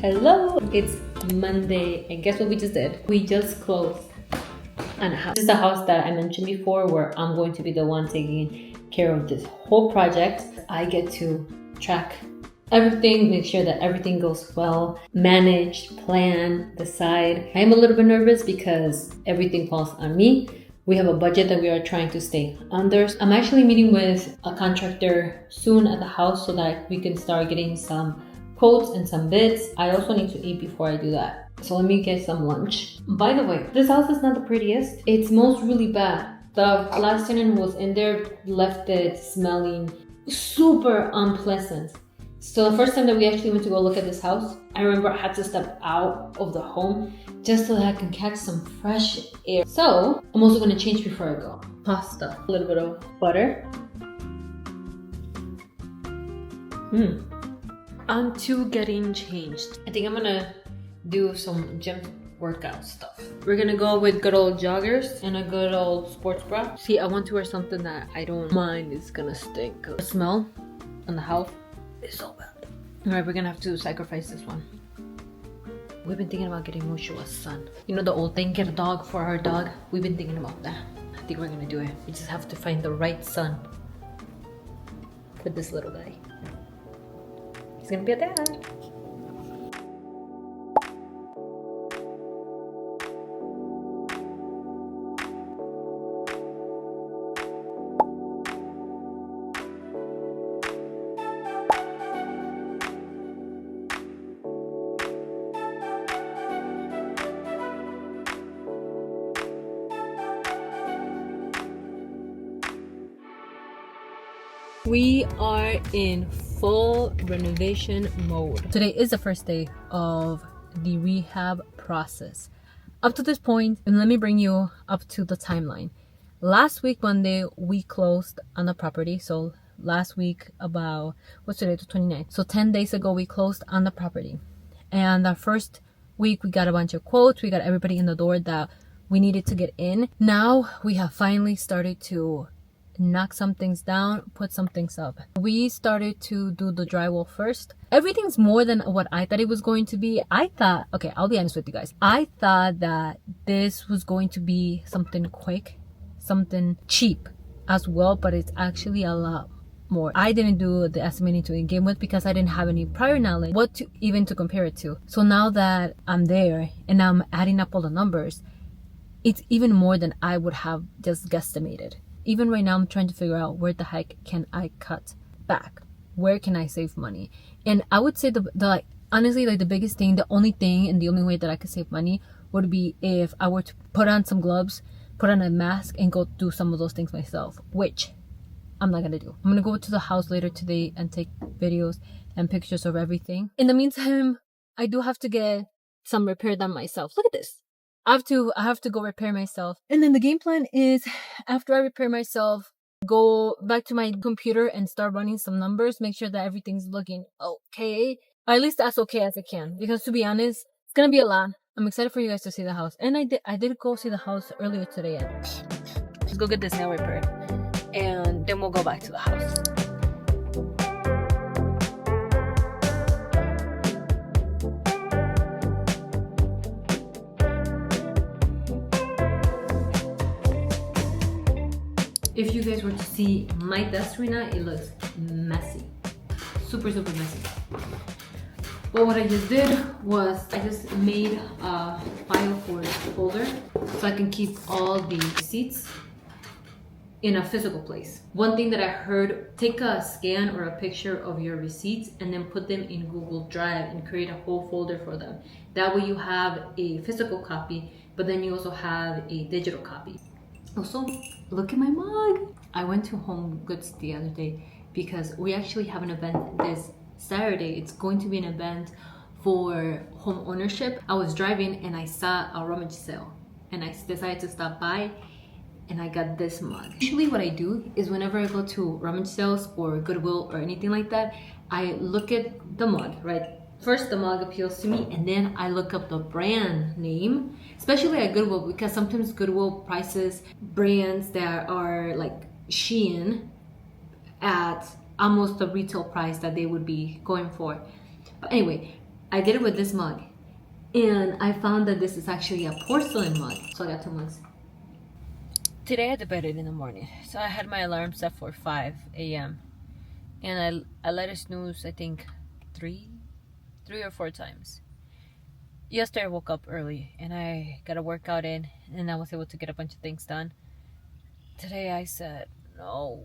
Hello, it's Monday, and guess what we just did? We just closed on a house. This is the house that I mentioned before where I'm going to be the one taking care of this whole project. I get to track everything, make sure that everything goes well, manage, plan, decide. I am a little bit nervous because everything falls on me. We have a budget that we are trying to stay under. I'm actually meeting with a contractor soon at the house so that we can start getting some quotes and some bids. I also need to eat before I do that. So let me get some lunch. By the way, this house is not the prettiest. It smells really bad. The last tenant who was in there left it smelling super unpleasant. So the first time that we actually went to go look at this house, I remember I had to step out of the home just so that I can catch some fresh air. So I'm also gonna change before I go. Pasta, a little bit of butter. On to getting changed. I think I'm gonna do some gym workout stuff. We're gonna go with good old joggers and a good old sports bra. See, I want to wear something that I don't mind is gonna stink. The smell on the house is so bad. Alright, we're gonna have to sacrifice this one. We've been thinking about getting Mushu a son. You know the old thing, get a dog for our dog? We've been thinking about that. I think we're gonna do it. We just have to find the right son for this little guy. He's gonna be a dad. We are in full renovation mode. Today is the first day of the rehab process. Up to this point, and let me bring you up to the timeline. Last week, Monday, we closed on the property. So last week, about, what's today, the 29th. So 10 days ago, we closed on the property. And the first week, we got a bunch of quotes. We got everybody in the door that we needed to get in. Now, we have finally started to knock some things down, put some things up. We started to do the drywall first. Everything's more than what I thought it was going to be. I thought, okay, I'll be honest with you guys. I thought that this was going to be something quick, something cheap as well, but it's actually a lot more. I didn't do the estimating to begin with because I didn't have any prior knowledge what to even to compare it to. So now that I'm there and I'm adding up all the numbers, it's even more than I would have just guesstimated. Even right now, I'm trying to figure out where the heck can I cut back? Where can I save money? And I would say honestly, the biggest thing, the only thing and the only way that I could save money would be if I were to put on some gloves, put on a mask, and go do some of those things myself, which I'm not gonna do. I'm gonna go to the house later today and take videos and pictures of everything. In the meantime, I do have to get some repair done myself. Look at this. I have to go repair myself. And then the game plan is after I repair myself, go back to my computer and start running some numbers, make sure that everything's looking okay. Or at least as okay as it can. Because to be honest, it's gonna be a lot. I'm excited for you guys to see the house. And I did go see the house earlier today. Let's go get this nail repaired. And then we'll go back to the house. If you guys were to see my desk right now, it looks messy. Super, super messy. But what I just did was I just made a file folder so I can keep all the receipts in a physical place. One thing that I heard, take a scan or a picture of your receipts and then put them in Google Drive and create a whole folder for them. That way you have a physical copy, but then you also have a digital copy. Also, look at my mug. I went to Home Goods the other day because we actually have an event this Saturday. It's going to be an event for home ownership. I was driving and I saw a rummage sale and I decided to stop by and I got this mug. Usually what I do is whenever I go to rummage sales or Goodwill or anything like that, I look at the mug, right? First, the mug appeals to me, and then I look up the brand name, especially at Goodwill, because sometimes Goodwill prices brands that are like Shein at almost the retail price that they would be going for. But anyway, I did it with this mug. And I found that this is actually a porcelain mug. So I got 2 mugs. Today I had to bed it in the morning. So I had my alarm set for 5 a.m. And I let it snooze, I think, three or 4 times. Yesterday I woke up early and I got a workout in and I was able to get a bunch of things done. Today I said, no,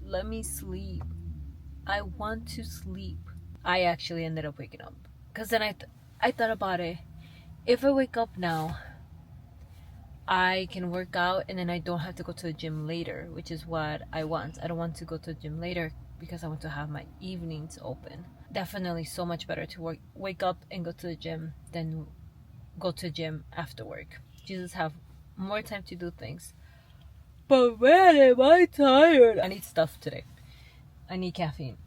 let me sleep. I want to sleep. I actually ended up waking up. Because then I thought about it. If I wake up now, I can work out and then I don't have to go to the gym later, which is what I want. I don't want to go to the gym later because I want to have my evenings open. Definitely so much better to wake up and go to the gym than go to the gym after work. You just have more time to do things. But man, am I tired. I need stuff today. I need caffeine.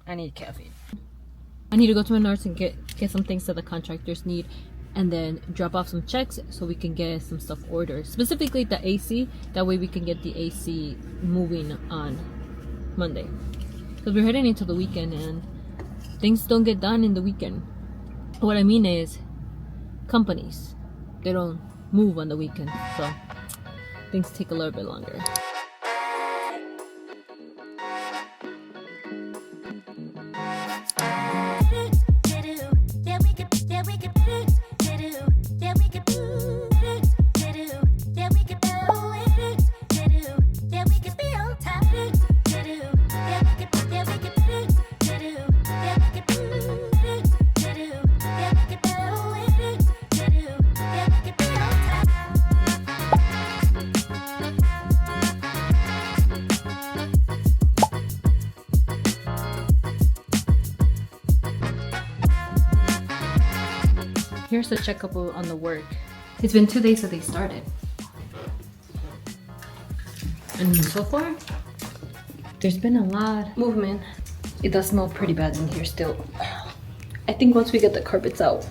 I need to go to Menards and get some things that the contractors need, and then drop off some checks so we can get some stuff ordered. Specifically the AC. That way we can get the AC moving on Monday. Because we're heading into the weekend and things don't get done in the weekend. What I mean is, companies, they don't move on the weekend. So things take a little bit longer. Here's the checkup on the work. It's been 2 days that they started. And so far, there's been a lot of movement. It does smell pretty bad in here still. I think once we get the carpets out,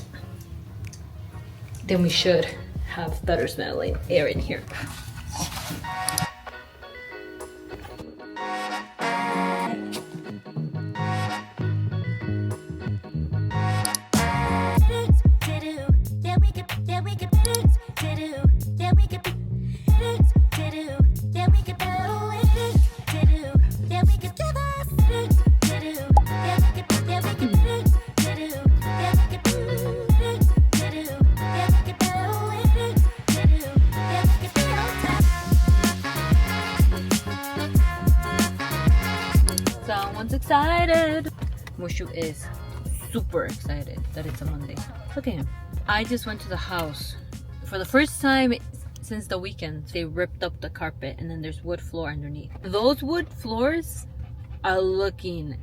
then we should have better smelling air in here. Someone's excited. Mushu is super excited that it's a Monday. Look at him. I just went to the house. For the first time since the weekend, they ripped up the carpet and then there's wood floor underneath. Those wood floors are looking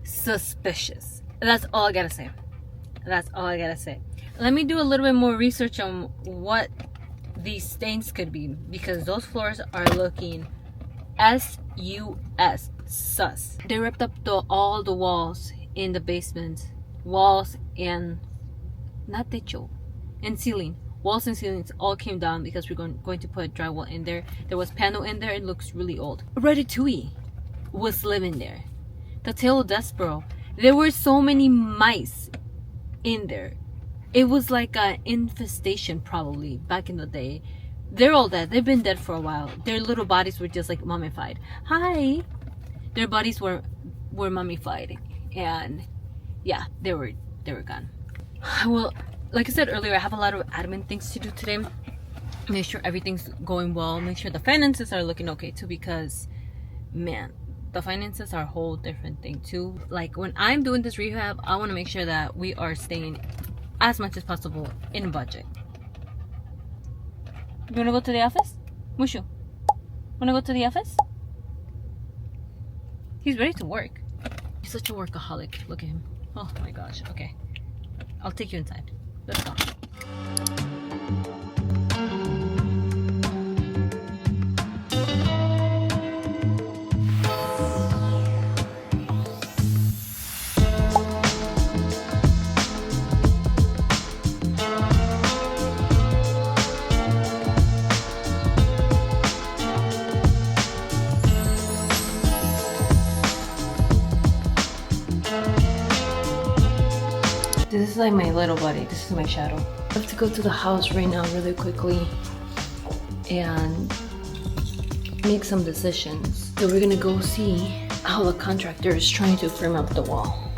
suspicious. That's all I gotta say. Let me do a little bit more research on what these stains could be, because those floors are looking sus. They ripped up all the walls in the basement. Walls and not techo and ceiling. Walls and ceilings all came down because we're going to put drywall in there. There was panel in there. It looks really old. Ratatouille was living there. The Tail of Despero. There were so many mice in there. It was like an infestation probably back in the day. They're all dead. They've been dead for a while. Their little bodies were just like mummified. Hi. Their bodies were mummified, and yeah, they were gone. Well, like I said earlier, I have a lot of admin things to do today. Make sure everything's going well. Make sure the finances are looking okay too, because man, the finances are a whole different thing too. Like when I'm doing this rehab, I want to make sure that we are staying as much as possible in budget. You wanna go to the office? Mushu, wanna go to the office? He's ready to work. He's such a workaholic. Look at him. Oh my gosh. Okay. I'll take you inside. Let's go. This is like my little buddy. This is my shadow. I have to go to the house right now really quickly and make some decisions. So we're gonna go see how the contractor is trying to frame up the wall.